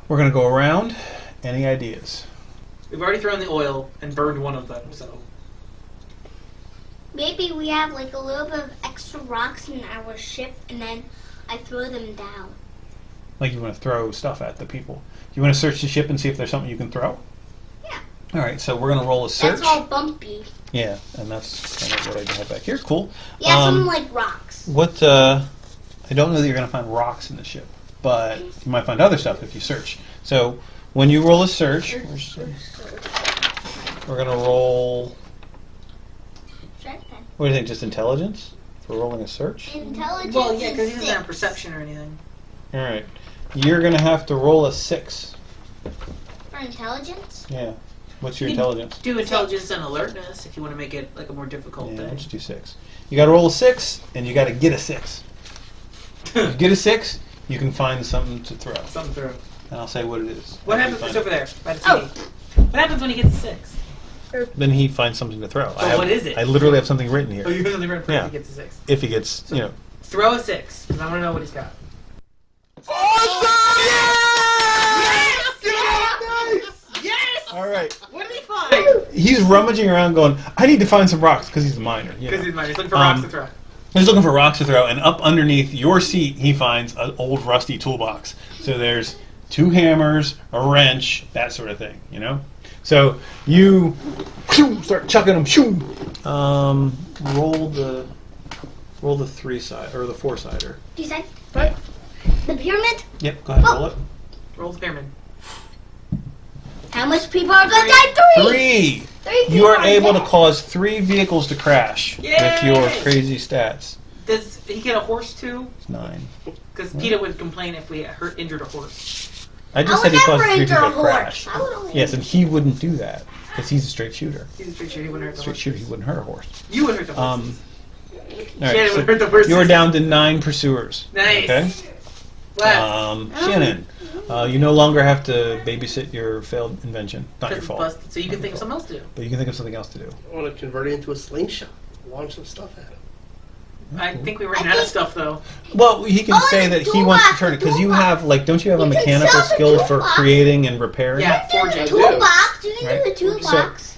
We're going to go around. Any ideas? We've already thrown the oil and burned one of them, so... Maybe we have like a little bit of extra rocks in our ship, and then I throw them down. Like you want to throw stuff at the people. You want to search the ship and see if there's something you can throw? Yeah. All right, so we're going to roll a search. That's all bumpy. Yeah, and that's kind of what I have back here. Cool. Yeah, some like rocks. I don't know that you're going to find rocks in the ship, but you might find other stuff if you search. So when you roll a search, we're going to roll... What do you think, just intelligence for rolling a search? Intelligence. Well, yeah, because he is doesn't have 6. perception or anything. All right. You're going to have to roll a 6. For intelligence? Yeah. What's your You intelligence? Do intelligence and alertness if you want to make it like a more difficult Yeah, thing. let's do 6. You got to roll a 6, and you got to get a 6. If you get a 6, you can find something to throw. Something through. And I'll say what it is. What after you happens? find It's it. over there by the TV. What happens when he gets a 6? Then he finds something to throw. So what is it? I literally have something written here. Oh, you have something right for Yeah. if he gets a 6. If he gets, So throw a 6, because I want to know what he's got. Awesome! Yes! All right. What did he find? He's rummaging around going, I need to find some rocks, because he's a miner. you Because know. he's mine. He's looking for rocks to throw. He's looking for rocks to throw, and up underneath your seat, he finds an old rusty toolbox. So there's 2 hammers, a wrench, that sort of thing, you know? So you start chucking them. Roll the 3-side or the 4-sider. Do you say? What? The pyramid? Yep, go ahead, roll it. Roll the pyramid. How much people are going to die? 3! 3! 3 You are people able to dead. cause 3 vehicles to crash Yay! with your crazy stats. Does he get a horse too? It's 9. Because PETA would complain if we injured a horse. I just I said would he caused never 3 injure people a to horse. crash. I would only Yes, and he wouldn't do that because he's a straight shooter. He's a straight shooter. He wouldn't hurt the Straight horse. shooter, he wouldn't hurt a horse. You would hurt the horse. All right, Shannon so would hurt the horses. you are down to 9 pursuers. Nice. Okay. Wow. Shannon, you no longer have to babysit your failed invention. Not your Because it's fault. busted, so you can think of something else to do. But you can think of something else to do. I want to convert it into a slingshot. Launch some stuff at him. I think we ran out of stuff though. Well, he can Oh, say the that he wants to toolbox, turn it the because you toolbox. have don't you have a You can mechanical sell the skill for toolbox. creating and repairing? Yeah, The forging. toolbox. You can Right. do the toolbox.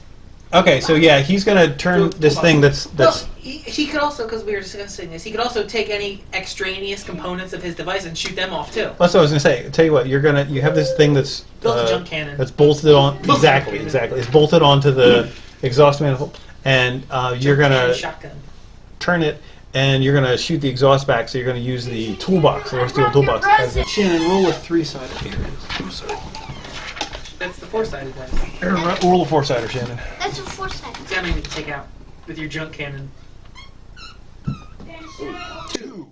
Okay, so yeah, he's gonna turn this thing that's Well, he could also, because we were discussing this, he could also take any extraneous components of his device and shoot them off too. That's what I was gonna say. Tell you what, you have this thing that's Built a junk cannon. that's bolted on Built a exactly. It's bolted onto the exhaust manifold, and you're Junk cannon gonna shotgun. turn it, and you're gonna shoot the exhaust back. So you're gonna use the toolbox, the steel toolbox. Shannon, roll a 3-sided here. I'm sorry. That's the 4-sided dice. Roll a 4-sider, Shannon. That's a 4-sided. It's got me to take out with your junk cannon. 2.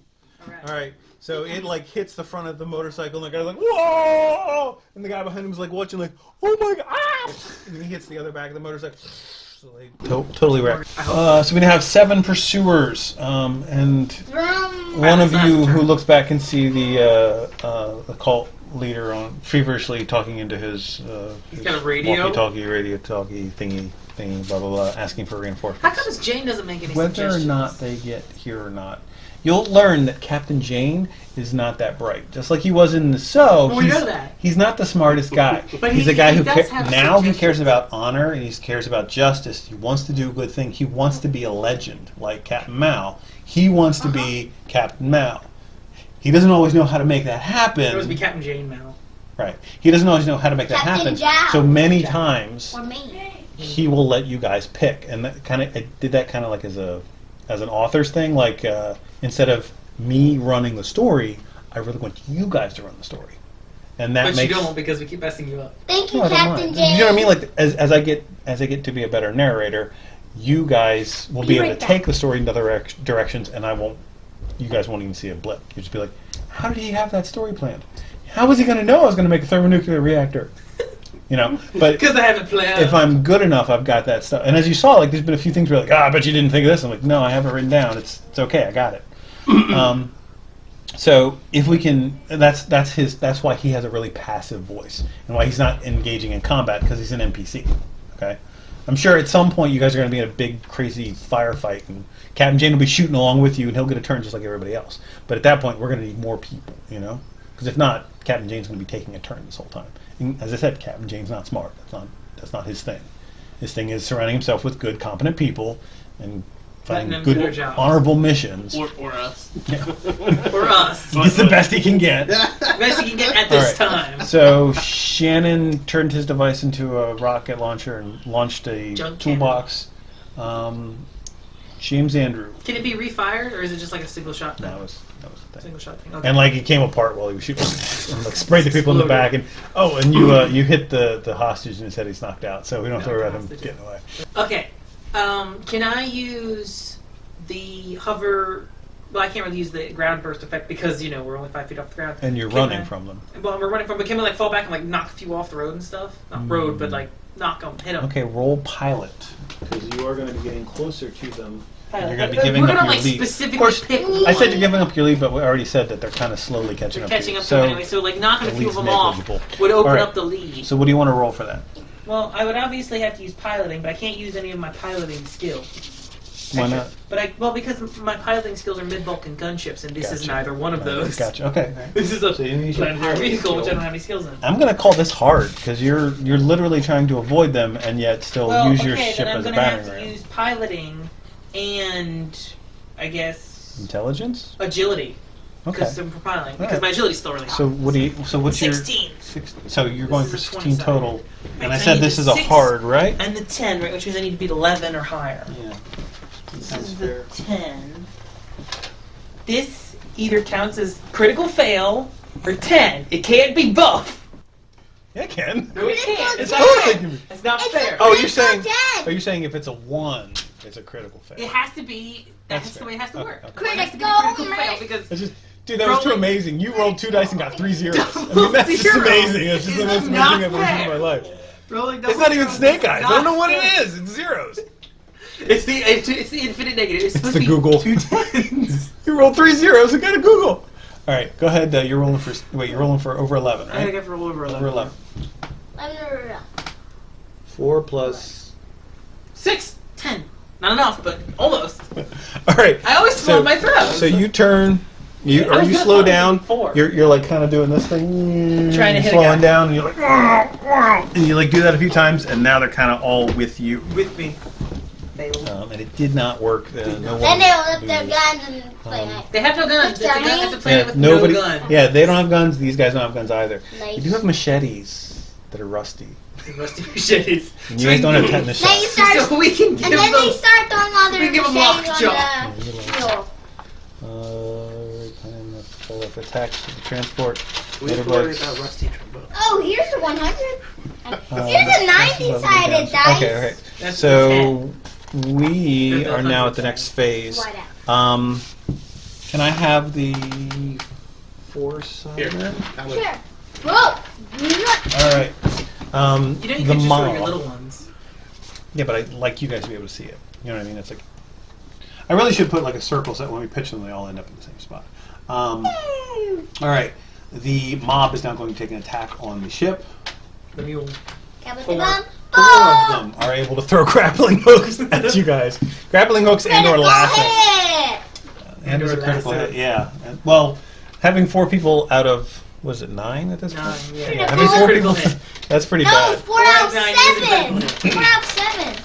Alright. All right. So it hits the front of the motorcycle, and the guy's like, "Whoa!" And the guy behind him is watching, "Oh my god!" Ah! And he hits the other back of the motorcycle. So they totally wrecked. So we now have 7 pursuers, and one of you who looks back can see the cult leader on feverishly talking into his got a radio? walkie-talkie, radio-talkie thingy, blah blah blah, asking for reinforcements. How come Jane doesn't make any Whether or suggestions? not they get here or not, you'll learn that Captain Jane is not that bright. Just like he was in the Well, we know that. he's not the smartest guy. But he's he- a guy he who does have now he suggestions. cares about honor and he cares about justice. He wants to do a good thing. He wants to be a legend like Captain Mao. He wants to be Captain Mao. He doesn't always know how to make that happen. It would be Captain Jane now. Right. He doesn't always know how to make that Captain happen. Zhao. So many times Or me. he will let you guys pick, and that I did that kind of as an author's thing. Instead of me running the story, I really want you guys to run the story, and that But makes you don't because we keep messing you up. Thank you, No, I don't Captain mind. James. You know what I mean? As I get to be a better narrator, you guys will be able to take the story in other directions, and you guys won't even see a blip. You'll just be like, how did he have that story planned? How was he going to know I was going to make a thermonuclear reactor? But Because I haven't planned. if I'm good enough, I've got that stuff. And as you saw, there's been a few things where I bet you didn't think of this. I'm like, no, I have it written down. It's okay, I got it. So if we can, that's why he has a really passive voice and why he's not engaging in combat, because he's an NPC. Okay, I'm sure at some point you guys are going to be in a big crazy firefight, and Captain Jane will be shooting along with you, and he'll get a turn just like everybody else. But at that point, we're going to need more people. Because if not, Captain Jane's going to be taking a turn this whole time. And as I said, Captain Jane's not smart. That's not his thing. His thing is surrounding himself with good, competent people and finding good, honorable missions. Or us. Yeah. Or us. He gets the best he can get. Best he can get at this time. So Shannon turned his device into a rocket launcher and launched a toolbox. James Andrew. Can it be refired, or is it just like a single shot thing? That was the thing. Single shot thing. Okay. And like it came apart while he was shooting, and like sprayed the people in the back. And you hit the hostage and his head. He's knocked out, so we don't have to worry about him getting away. Okay. Can I use the hover? Well, I can't really use the ground burst effect because we're only 5 feet off the ground. And you're running from them. Well, we're running from. But can we like fall back and like knock a few off the road and stuff? Not road, but like knock them, hit them. Okay, roll pilot because you are going to be getting closer to them. You're going to be We're giving up gonna your like lead. specifically Of course, pick. I said you're giving up your lead, but we already said that they're kind of slowly catching up. Catching up to so them anyway. So like knocking a the few of lead's them off would open All right. up the lead. So what do you want to roll for that? Well, I would obviously have to use piloting, but I can't use any of my piloting skills. Why not? But because my piloting skills are mid-bulk and gunships, and this is neither one of those. Gotcha. Okay. This is a planetary vehicle, which I don't have any skills in. I'm gonna call this hard because you're literally trying to avoid them and yet still use your ship as a battering ram. Then I'm gonna have to use piloting and I guess intelligence, agility. Okay. Because I'm piloting. Because my agility's still really high. So what do you? So what's 16. your? So you're going for 16 total. Right, and I so said need this the is a 6 hard, right? And the 10, right? Which means I need to beat 11 or higher. Yeah. This is the 10. This either counts as critical fail or 10. It can't be both. Yeah, it can. No, it can't. It's not fair. Oh, you're saying if it's a 1, it's a critical fail. It has to be. That's the way it has to work. Okay. It has to be critical fail because. Dude, that was too amazing. You rolled 2 dice and got 3 zeros. I mean, that's just amazing. It's just the most amazing thing I've ever seen in my life. It's not even snake eyes. I don't know what it is. It's zeros. It's the infinite negative. It's the Google. 2 tens. You rolled 3 zeros and got a Google. All right, go ahead. You're rolling for. Wait, you're rolling for over 11, right? I think I have to roll over 11. Over 11. 4 plus 6, 10. Not enough, but almost. All right. I always slow my throw. So you turn. You slow down. You're like kind of doing this thing. Trying to hit slowing down, and you're like, and you like do that a few times, and now they're kind of all with you. With me. And it did not work. No then they will lift their guns and play They have no guns. It's a planet with nobody, no guns. Yeah, they don't have guns. These guys don't have guns either. Nice. You do have machetes that are rusty. Rusty machetes. And you guys don't have tetanus shots. So we can give and then they start throwing all their machetes on the fuel. If attacks, transport, We have to worry about rusty trombone. Oh, here's the 100. Here's a 90-sided dice. Okay, okay. So we are now at the next phase. Can I have the 4-sided? Sure. Whoa. All right. You know you can just show your little ones. Yeah, but I'd like you guys to be able to see it. You know what I mean? It's like I really should put like a circle so that when we pitch them, they all end up in the same spot. All right. The mob is now going to take an attack on the ship. The mule. Four of them are able to throw grappling hooks at you guys. Grappling hooks and/or lasso. And it's a critical hit. Yeah. Well, having 4 people out of was it 9 at this point? 9. Yeah. Having 4 people. That's pretty bad. 4 out of 7. 4 out of 7.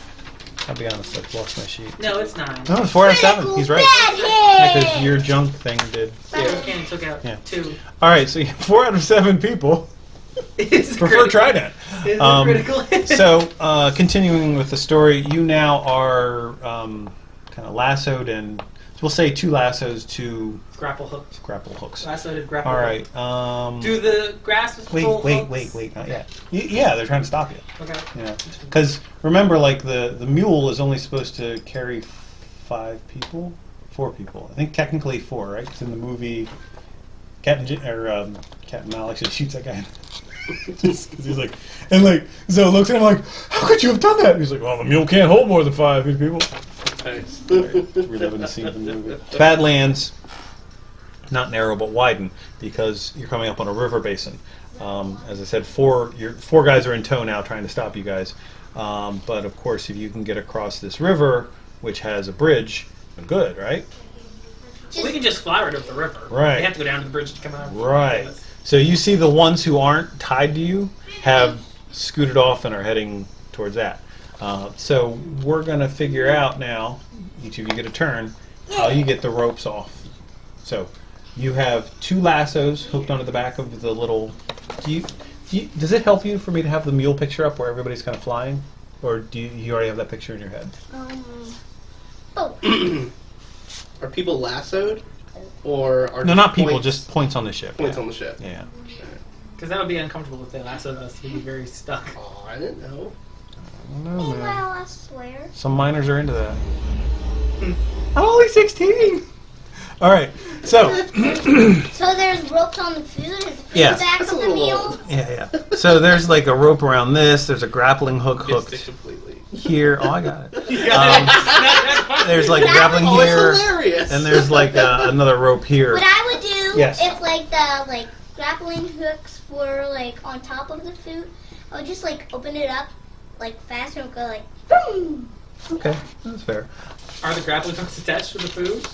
I'll be honest, I've lost my sheet. No, it's 9. No, it's 4 out of 7. He's right. Because your junk thing did. Yeah, Kenny took out 2. All right, so 4 out of 7 people prefer Trident. So, continuing with the story, you now are kind of lassoed and we'll say 2 lassos to grapple hooks. Grapple hooks. Lassoed grapple. All right. Do the grasp full Wait, not yet. Yeah, they're trying to stop you. Okay. Yeah, because remember, like the mule is only supposed to carry 4 people. I think technically 4, right? Because in the movie, Captain Malik just shoots that guy. Just because he's like, and like Zoe looks at him like, how could you have done that? And he's like, well, the mule can't hold more than 5 people. Nice. Reliving the scene from the movie. Badlands, not narrow but widen because you're coming up on a river basin. As I said, 4 guys are in tow now trying to stop you guys. But of course, if you can get across this river, which has a bridge, then good, right? We can just fly right over the river. Right. We have to go down to the bridge to come out. Right. So you see the ones who aren't tied to you have scooted off and are heading towards that. So we're going to figure out now, each of you get a turn, how you get the ropes off. So you have 2 lassos hooked onto the back of the little... does it help you for me to have the mule picture up where everybody's kind of flying? Or do you already have that picture in your head? Are people lassoed? Or are No, not people, points- just points on the ship. points yeah. on the ship? Yeah. Because that would be uncomfortable if they lassoed us. We'd be very stuck. Oh, I didn't know. I don't know, man. Well, I swear. Some miners are into that. I'm only 16! Alright, so... So there's ropes on the food. Is the food Yeah. back That's of a the little meal? old. Yeah. So there's like a rope around this. There's a grappling hook Missed it hooked completely. here. Oh, I got it. Yeah. There's like a grappling Oh, here, it's hilarious. and there's like another rope here. What I would do Yes. if like the grappling hooks were like on top of the food, I would just like open it up like fast and it would go like boom. Okay, that's fair. Are the grappling hooks attached to the food?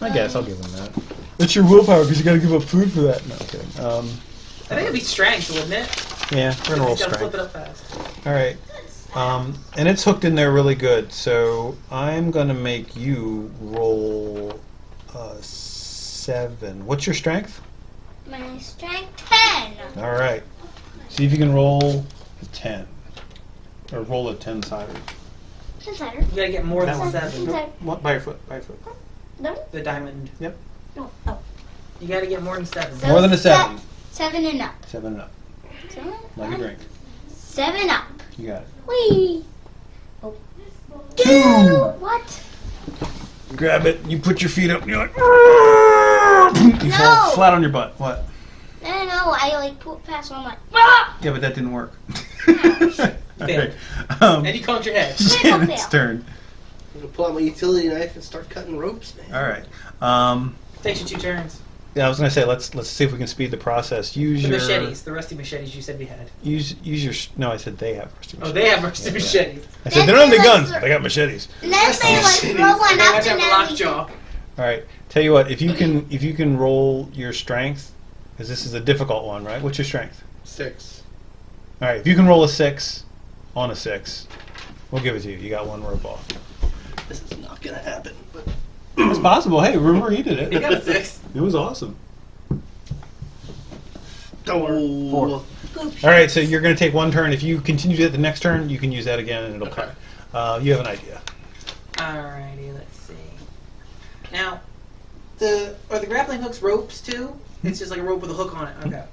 I guess I'll give them that. It's your willpower because you got to give up food for that. No, I'm kidding. I think it'd be strength, wouldn't it? Yeah, we're gonna roll You gotta flip strength. it up fast. All right. And it's hooked in there really good. So I'm gonna make you roll 7. What's your strength? My strength 10. All right. See if you can roll a 10, or roll a 10-sider. Insider. You gotta get more than That 7. Insider. What? By your foot. By your foot. No. The diamond. No. Oh. You gotta get more than 7. So More than a 7. 7 and up. 7 and up. 7. Like a drink. 7 up. You got it. Whee. Oh. 2. What? You grab it. You put your feet up. And you're like. You No. fall flat on your butt. What? No, I like put past one like. Ah! Yeah, but that didn't work. Failed. All And you conked your head. Shannon's turn. I'm gonna pull out my utility knife and start cutting ropes, man. All right. Takes you 2 turns. Yeah, I was gonna say let's see if we can speed the process. Use The your machetes, the rusty machetes you said we had. use your. No, I said they have rusty machetes. Oh, they have rusty machetes. I said they don't have any guns. They got machetes. And then they like throw one They up have to and have a then we lockjaw. All right. Tell you what, if you can roll your strength, because this is a difficult one, right? What's your strength? 6. All right. If you can roll a 6 on a 6, we'll give it to you. You got 1 rope off. This is not gonna happen, but It's possible. Hey, remember he did You it. got a 6. It was awesome. oh, 4. All right. So you're going to take 1 turn. If you continue to it the next turn, you can use that again, and it'll Okay. cut. You have an idea. Alrighty, let's see. Now, are the grappling hooks ropes too? It's just like a rope with a hook on it. Okay.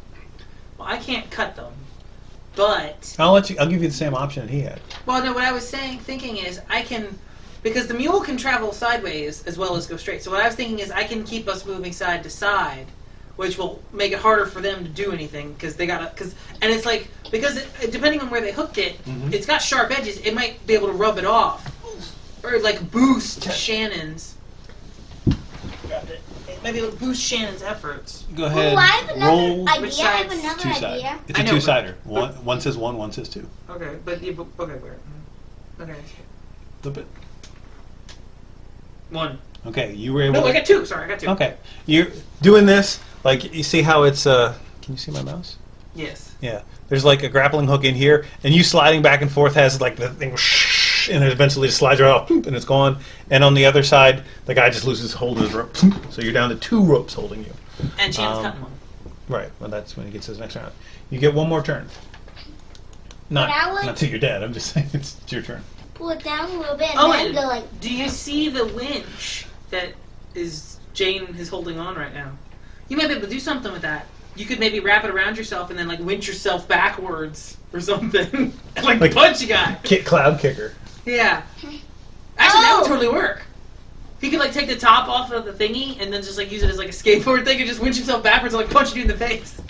Well, I can't cut them, but I'll give you the same option that he had. well, no. What I was thinking is I can, because the mule can travel sideways as well as go straight. So what I was thinking is I can keep us moving side to side, which will make it harder for them to do anything because they gotta. And it's like depending on where they hooked it, it's got sharp edges. It might be able to rub it off, or like boost Shannon's. Maybe it'll boost Shannon's efforts. Go Oh, ahead. I have another roll idea. Which I have side's another 2-sider. idea. It's a I know, but- 2-sider. One says 1, one says 2. Okay, but okay, where? Okay, Flip it. 1. Okay, you were able. No, I got 2. Sorry, I got 2. Okay, you're doing this. Like you see how it's. Can you see my mouse? Yes. Yeah. There's like a grappling hook in here, and you sliding back and forth has like the thing, and it eventually just slides right off, and it's gone. And on the other side, the guy just loses hold of his rope, so you're down to 2 ropes holding you. And Shannon's cutting one. Right. Well, that's when he gets his next round. You get 1 more turn. But I would- Not till you're dead. I'm just saying it's your turn. Pull it down a little bit and Oh, then and go like. do you see the winch that Jane is holding on right now? You might be able to do something with that. You could maybe wrap it around yourself and then like winch yourself backwards or something, and like punch a guy. Cloud kicker. Yeah. Actually, that would Oh! totally work. He could like take the top off of the thingy and then just like use it as like a skateboard thing and just winch himself backwards and like punch you in the face.